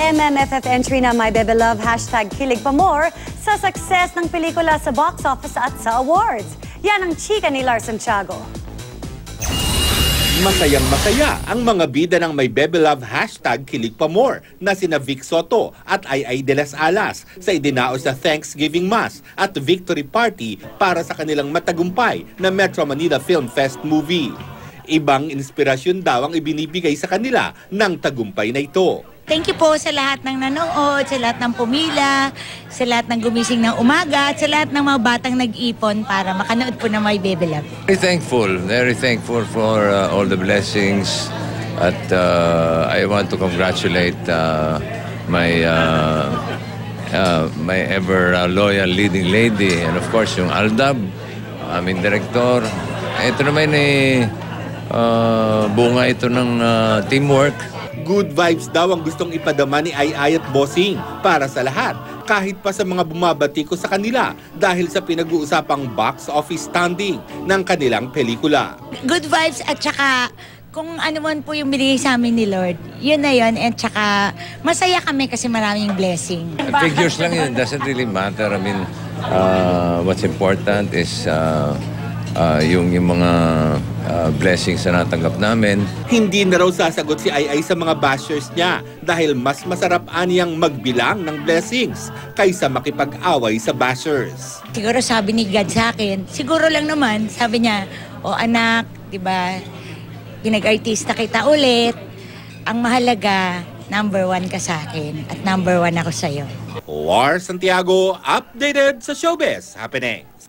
MMFF entry na My Bebe Love #Kilig pa more sa success ng pelikula sa box office at sa awards. Yan ang chika ni Lars Santiago. Masayang-masaya ang mga bida ng May Bebe Love #Kilig pa more na sina Vic Soto at Ay de las Alas sa idinaos na Thanksgiving Mass at Victory Party para sa kanilang matagumpay na Metro Manila Film Fest movie. Ibang inspirasyon daw ang ibinibigay sa kanila ng tagumpay na ito. Thank you po sa lahat ng nanood, sa lahat ng pumila, sa lahat ng gumising ng umaga, at sa lahat ng mga batang nag-ipon para makanood po ng My Bebe Love. Very thankful for all the blessings. At I want to congratulate my ever loyal leading lady, and of course yung Aldab, aming director. Ito naman bunga ito ng teamwork. Good vibes daw ang gustong ipadama ni Ay at Bossing para sa lahat, kahit pa sa mga bumabatiko sa kanila dahil sa pinag-uusapang box office standing ng kanilang pelikula. Good vibes at saka kung ano man po yung binigay sa amin ni Lord, yun na yun. At saka masaya kami kasi maraming blessing. Figures lang yun, doesn't really matter. I mean, what's important is yung mga blessings na natanggap namin. Hindi na raw sasagot si Ay sa mga bashers niya dahil mas masarap aniyang magbilang ng blessings kaysa makipag-away sa bashers. Siguro sabi ni God sa akin, siguro lang naman, sabi niya, o anak, diba, pinag-artista kita ulit, ang mahalaga, number 1 ka sa akin at number 1 ako sa'yo. Lars Santiago, updated sa Showbiz Happenings.